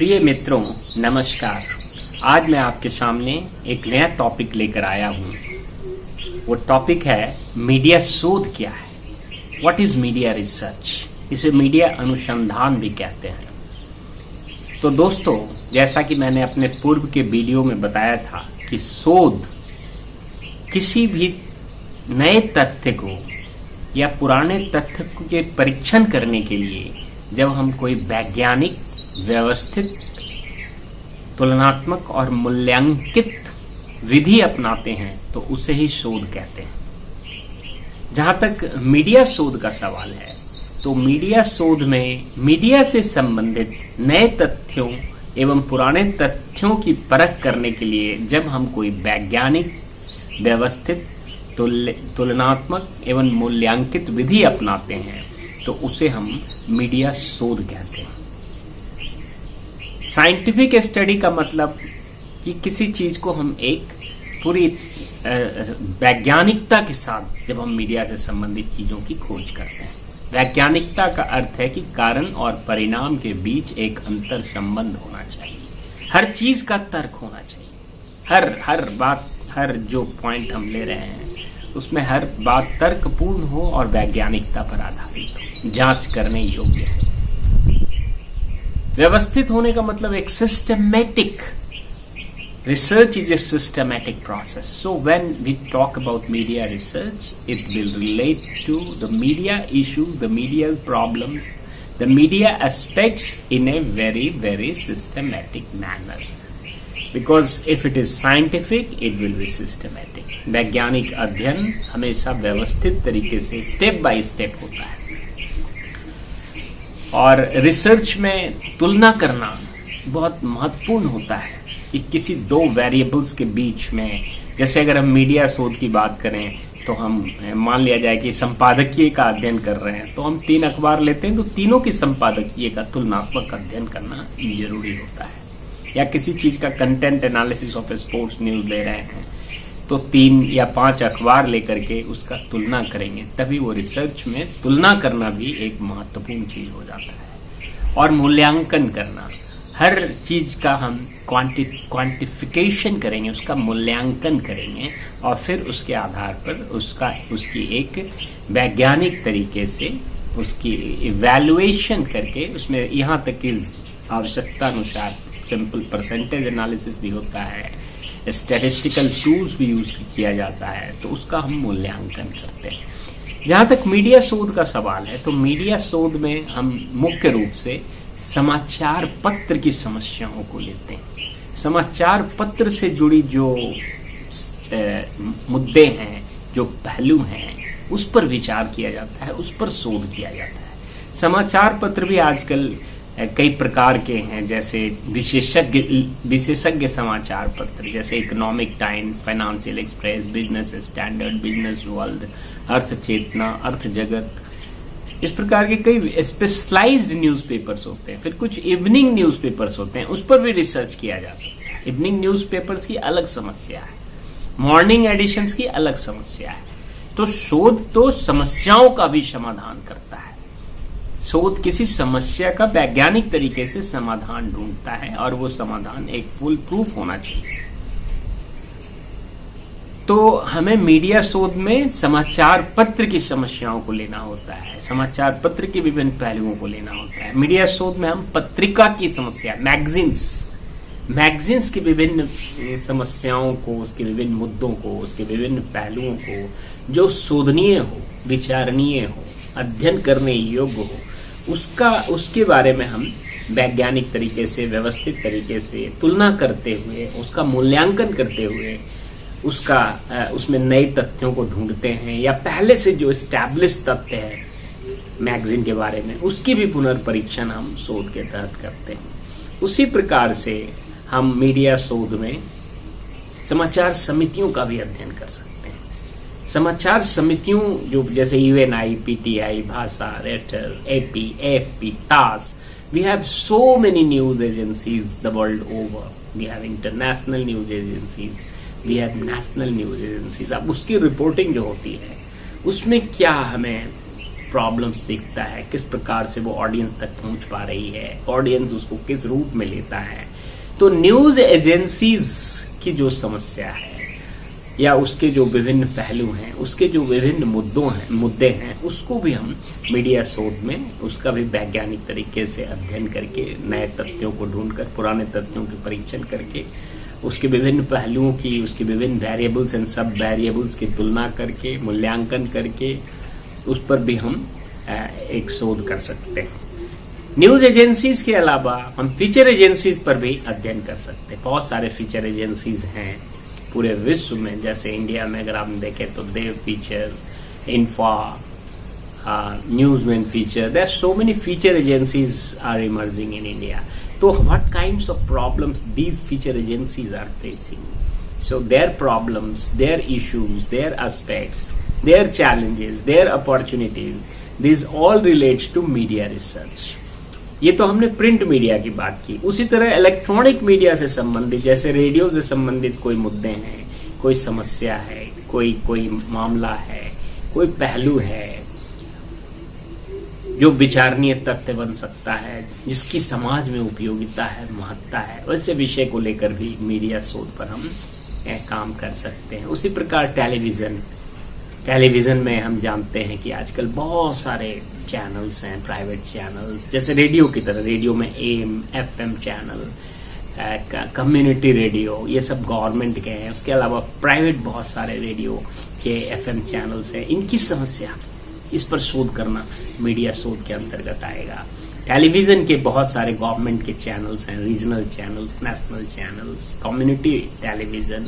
प्रिय मित्रों, नमस्कार। आज मैं आपके सामने एक नया टॉपिक लेकर आया हूँ। वो टॉपिक है मीडिया शोध क्या है। What is media research. इसे मीडिया अनुसंधान भी कहते हैं। तो दोस्तों, जैसा कि मैंने अपने पूर्व के वीडियो में बताया था कि शोध किसी भी नए तथ्य को या पुराने तथ्य के परीक्षण करने के लिए जब हम कोई वैज्ञानिक, व्यवस्थित, तुलनात्मक और मूल्यांकित विधि अपनाते हैं तो उसे ही शोध कहते हैं। जहां तक मीडिया शोध का सवाल है तो मीडिया शोध में मीडिया से संबंधित नए तथ्यों एवं पुराने तथ्यों की परख करने के लिए जब हम कोई वैज्ञानिक, व्यवस्थित, तुलनात्मक एवं मूल्यांकित विधि अपनाते हैं तो उसे हम मीडिया शोध कहते हैं। साइंटिफिक स्टडी का मतलब कि किसी चीज को हम एक पूरी वैज्ञानिकता के साथ जब हम मीडिया से संबंधित चीजों की खोज करते हैं। वैज्ञानिकता का अर्थ है कि कारण और परिणाम के बीच एक अंतर संबंध होना चाहिए। हर चीज का तर्क होना चाहिए। हर बात, हर जो पॉइंट हम ले रहे हैं उसमें हर बात तर्कपूर्ण हो और वैज्ञानिकता पर आधारित हो, जांच करने योग्य है। व्यवस्थित होने का मतलब एक systematic research is a systematic process. So when we talk about media research, it will relate to the media issues, the media's problems, the media aspects in a very, very systematic manner. Because if it is scientific, it will be systematic. वैज्ञानिक अध्ययन हमेशा व्यवस्थित तरीके से step by step होता है। और research में तुलना करना बहुत महत्वपूर्ण होता है कि किसी दो वेरिएबल्स के बीच में, जैसे अगर हम मीडिया शोध की बात करें तो हम मान लिया जाए कि संपादकीय का अध्ययन कर रहे हैं तो हम 3 अखबार लेते हैं तो तीनों की संपादकीय का तुलनात्मक अध्ययन करना जरूरी होता है। या किसी चीज का content analysis of sports news ले रहे हैं तो 3 या 5 अखबार लेकर के उसका तुलना करेंगे, तभी वो रिसर्च में तुलना करना भी एक महत्वपूर्ण चीज हो जाता है। और मूल्यांकन करना, हर चीज का हम क्वांटिफिकेशन करेंगे, उसका मूल्यांकन करेंगे और फिर उसके आधार पर उसकी एक वैज्ञानिक तरीके से उसकी इवैल्यूएशन करके उसमें यहाँ तक कि आवश्यकता अनुसार सिंपल परसेंटेज एनालिसिस भी होता है, स्टैटिस्टिकल टूल्स भी यूज किया जाता है, तो उसका हम मूल्यांकन करते हैं। जहाँ तक मीडिया शोध का सवाल है तो मीडिया शोध में हम मुख्य रूप से समाचार पत्र की समस्याओं को लेते हैं। समाचार पत्र से जुड़ी जो मुद्दे हैं, जो पहलू हैं, उस पर विचार किया जाता है, उस पर शोध किया जाता है। समाचार पत्र भी आजकल कई प्रकार के हैं, जैसे विशेषज्ञ समाचार पत्र जैसे Economic Times, Financial Express, Business Standard, Business World, Arth Chetna, Arth Jagat, इस प्रकार के कई स्पेशलाइज्ड न्यूज़पेपर्स होते हैं। फिर कुछ इवनिंग न्यूज़पेपर्स होते हैं, उस पर भी रिसर्च किया जा सकता है। इवनिंग न्यूज़पेपर्स की अलग समस्या है, मॉर्निंग एडिशंस की अलग समस्या है। तो शोध तो समस्याओं का भी समाधान करता है। शोध किसी समस्या का वैज्ञानिक तरीके से समाधान ढूंढता है और वो समाधान एक फुल प्रूफ होना चाहिए। तो हमें मीडिया शोध में समाचार पत्र की समस्याओं को लेना होता है, समाचार पत्र के विभिन्न पहलुओं को लेना होता है। मीडिया शोध में हम पत्रिका की समस्या, मैगजीन्स की विभिन्न समस्याओं को, उसके विभिन्न मुद्दों को, उसके विभिन्न पहलुओं को जो शोधनीय हो, विचारणीय हो, अध्ययन करने योग्य हो, उसके बारे में हम वैज्ञानिक तरीके से, व्यवस्थित तरीके से तुलना करते हुए, उसका मूल्यांकन करते हुए उसमें नए तथ्यों को ढूंढते हैं, या पहले से जो एस्टैब्लिश तथ्य है मैगजीन के बारे में उसकी भी पुनर्परीक्षण हम शोध के तहत करते हैं। उसी प्रकार से हम मीडिया शोध में समाचार समितियों का भी अध्ययन कर सकते हैं। समाचार समितियों जो जैसे यूएनआई, पीटीआई, भाषा, rater, AP, AFP, Tas, we have so many news agencies the world over. We have international news agencies, we have national news agencies. अब उसकी रिपोर्टिंग जो होती है उसमें क्या हमें प्रॉब्लम्स देखता है, किस प्रकार से वो ऑडियंस तक पहुंच पा रही है, ऑडियंस उसको किस रूप में लेता है। तो न्यूज एजेंसीज की जो समस्या है या उसके जो विभिन्न पहलू हैं, उसके जो विभिन्न मुद्दे हैं, उसको भी हम मीडिया शोध में उसका भी वैज्ञानिक तरीके से अध्ययन करके, नए तथ्यों को ढूंढकर, पुराने तथ्यों के परीक्षण करके, उसके विभिन्न पहलुओं की, उसके विभिन्न वेरिएबल्स एंड सब वेरिएबल्स की तुलना करके, मूल्यांकन करके, उस पर भी हम एक शोध कर सकते हैं। न्यूज एजेंसीज के अलावा हम फीचर एजेंसीज पर भी अध्ययन कर सकते हैं। बहुत सारे फीचर एजेंसीज हैं पूरे विश्व में। जैसे इंडिया में अगर आप देखें तो Dev feature, Infa, Newsman feature, there are so many feature agencies are emerging in India. So what kinds of problems these feature agencies are facing? So their problems, their issues, their aspects, their challenges, their opportunities, this all relates to media research. ये तो हमने print media की बात की। उसी तरह electronic media से संबंधित, जैसे रेडियो से संबंधित कोई मुद्दे हैं, कोई समस्या है, कोई मामला है, कोई पहलू है जो विचारणीय तथ्य बन सकता है, जिसकी समाज में उपयोगिता है, महत्ता है, वैसे विषय को लेकर भी मीडिया शोध पर हम काम कर सकते हैं। उसी प्रकार टेलीविजन में हम जानते हैं कि आजकल बहुत सारे चैनल्स हैं, प्राइवेट चैनल्स, जैसे रेडियो की तरह। रेडियो में AM, FM channel, community radio, ये सब गवर्नमेंट के हैं। उसके अलावा प्राइवेट बहुत सारे रेडियो के FM चैनल्स हैं। इनकी समस्या, इस पर शोध करना मीडिया शोध के अंतर्गत आएगा। टेलीविजन के बहुत सारे गवर्नमेंट के चैनल्स हैं, regional channels, national channels, community television.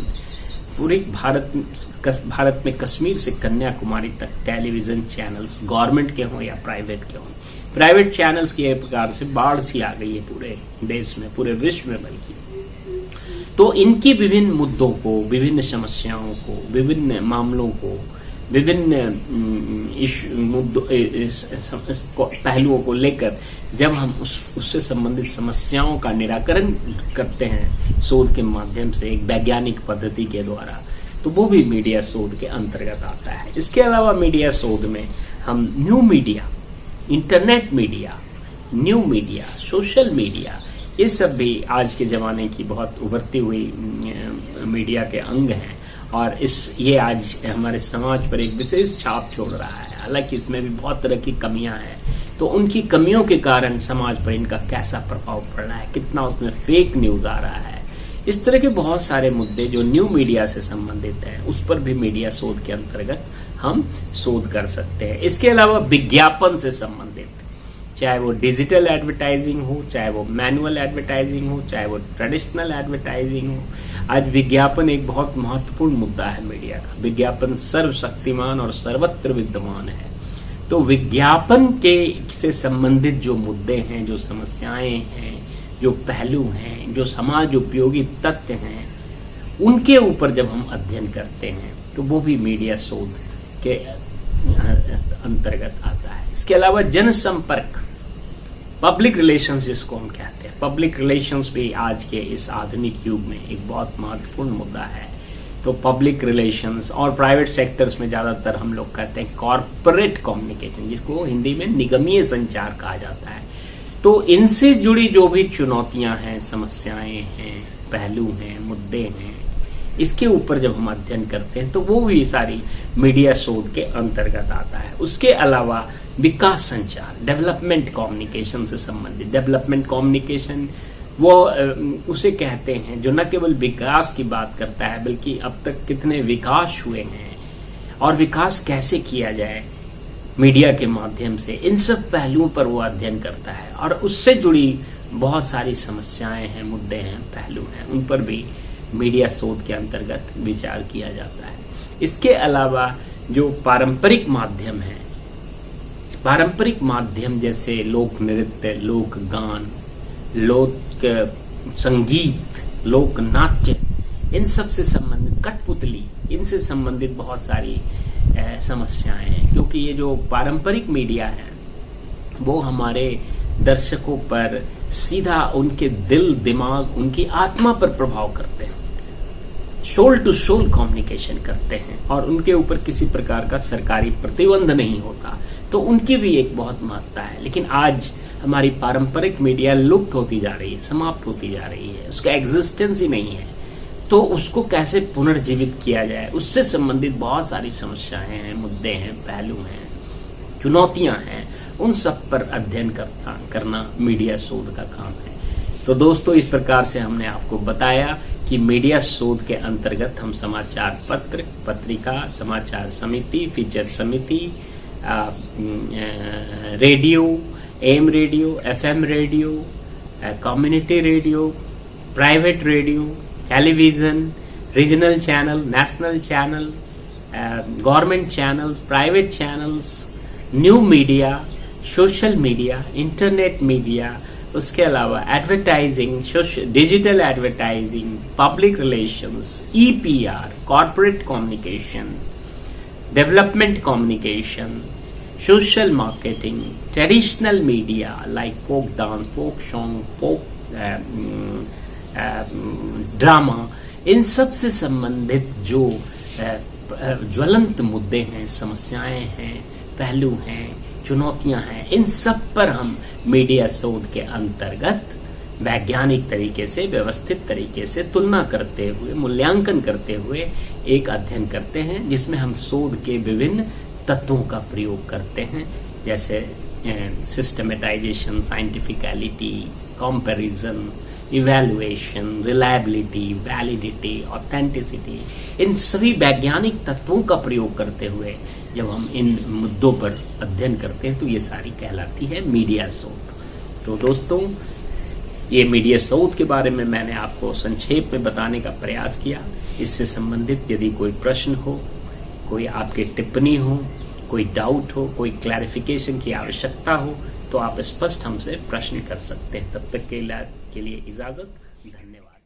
पूरे भारत में कश्मीर से कन्याकुमारी तक टेलीविजन चैनल्स गवर्नमेंट के हों या प्राइवेट के हों। प्राइवेट चैनल्स की एक प्रकार से बाढ़ सी आ गई है पूरे देश में, पूरे विश्व में बल्कि। तो इनकी विभिन्न मुद्दों को, विभिन्न समस्याओं को, विभिन्न मामलों को, विभिन्न पहलुओं को लेकर जब हम उससे संबंधित समस्याओं का निराकरण करते हैं शोध के माध्यम से, एक वैज्ञानिक पद्धति के द्वारा, तो वो भी मीडिया शोध के अंतर्गत आता है। इसके अलावा मीडिया शोध में हम new media, internet media, new media, social media, ये सब भी आज के ज़माने की बहुत उभरती हुई मीडिया के अंग हैं और ये आज हमारे समाज पर एक विशेष छाप छोड़ रहा है। हालांकि इसमें भी बहुत तरह की कमियां हैं, तो उनकी कमियों के कारण समाज पर इनका कैसा प्रभाव पड़ रहा है, कितना उसमें फेक न्यूज़ आ रहा है, इस तरह के बहुत सारे मुद्दे जो न्यू मीडिया से संबंधित हैं, उस पर भी मीडिया शोध के अंतर्गत हम शोध कर सकते हैं। इसके अलावा विज्ञापन से संबंधित, चाहे वो डिजिटल एडवर्टाइजिंग हो, चाहे वो मैनुअल एडवर्टाइजिंग हो, चाहे वो ट्रेडिशनल एडवर्टाइजिंग हो, आज विज्ञापन एक बहुत महत्वपूर्ण मुद्दा है मीडिया का। विज्ञापन सर्वशक्तिमान और सर्वत्र विद्यमान है। तो विज्ञापन के से संबंधित जो मुद्दे हैं, जो समस्याएं हैं, जो पहलू हैं, जो समाज उपयोगी तथ्य हैं, उनके ऊपर जब हम अध्ययन करते हैं तो वो भी मीडिया शोध के अंतर्गत आता है। इसके अलावा जनसंपर्क, पब्लिक रिलेशंस जिसको हम कहते हैं, पब्लिक रिलेशंस भी आज के इस आधुनिक युग में एक बहुत महत्वपूर्ण मुद्दा है। तो पब्लिक रिलेशंस और प्राइवेट सेक्टर्स में ज्यादातर हम लोग कहते हैं कॉर्पोरेट कम्युनिकेशन, जिसको हिंदी में निगमीय संचार कहा जाता है। तो इनसे जुड़ी जो भी चुनौतियां हैं, समस्याएं हैं, पहलू हैं, मुद्दे हैं, इसके ऊपर जब हम अध्ययन करते हैं तो वो भी सारी मीडिया शोध के अंतर्गत आता है। उसके अलावा विकास संचार, डेवलपमेंट कम्युनिकेशन से संबंधित, डेवलपमेंट कम्युनिकेशन वो उसे कहते हैं जो न केवल विकास की बात करता है, बल्कि अब तक कितने विकास हुए हैं और विकास कैसे किया जाए मीडिया के माध्यम से, इन सब पहलुओं पर वो अध्ययन करता है। और उससे जुड़ी बहुत सारी समस्याएं हैं, मुद्दे हैं, पहलू हैं, उन पर भी मीडिया शोध के अंतर्गत विचार किया जाता है। इसके अलावा जो पारंपरिक माध्यम है, पारंपरिक माध्यम जैसे लोक नृत्य, लोक गान, लोक संगीत, लोक नाट्य, इन सब से संबंधित, कठपुतली, इनसे संबंधित बहुत सारी समस्याएं हैं। क्योंकि ये जो पारंपरिक मीडिया है वो हमारे दर्शकों पर सीधा उनके दिल, दिमाग, उनकी आत्मा पर प्रभाव करते हैं, सोल टू सोल कम्युनिकेशन करते हैं और उनके ऊपर किसी प्रकार का सरकारी प्रतिबंध नहीं होता। तो उनकी भी एक बहुत महत्ता है। लेकिन आज हमारी पारंपरिक मीडिया लुप्त होती जा रही है, समाप्त होती जा रही है, उसका एग्जिस्टेंस ही नहीं है। तो उसको कैसे पुनर्जीवित किया जाए, उससे संबंधित बहुत सारी समस्याएं हैं, मुद्दे हैं, पहलू हैं, चुनौतियां हैं। उन सब पर अध्ययन करना मीडिया शोध का काम है। तो दोस्तों, इस प्रकार से हमने आपको बताया कि मीडिया शोध के अंतर्गत हम समाचार पत्र, पत्रिका, समाचार समिति, फीचर समिति, radio, M radio, FM radio, community radio, private radio, television, regional channel, national channel, government channels, private channels, new media, social media, internet media, उसके अलावा advertising, digital advertising, public relations, EPR, corporate communication, development communication, social marketing, traditional media like folk dance, folk song, folk drama, इन सब से संबंधित जो ज्वलंत मुद्दे हैं, समस्याएं हैं, पहलू हैं, चुनौतियां हैं, इन सब पर हम मीडिया शोध के अंतर्गत वैज्ञानिक तरीके से, व्यवस्थित तरीके से तुलना करते हुए, मूल्यांकन करते हुए एक अध्ययन करते हैं, जिसमें हम शोध के विभिन्न तत्वों का प्रयोग करते हैं, जैसे systematization, scientificality, comparison, evaluation, reliability, validity, authenticity. इन सभी वैज्ञानिक तत्वों का प्रयोग करते हुए जब हम इन मुद्दों पर अध्ययन करते हैं तो ये सारी कहलाती है मीडिया शोध। तो दोस्तों, ये मीडिया शोध के बारे में मैंने आपको संक्षेप में बताने का प्रयास किया। इससे संबंधित यदि कोई प्रश्न हो, कोई आपकी टिप्पणी हो, कोई डाउट हो, कोई क्लैरिफिकेशन की आवश्यकता हो, तो आप स्पष्ट हमसे प्रश्न कर सकते हैं। तब तक के लिए इजाजत, धन्यवाद।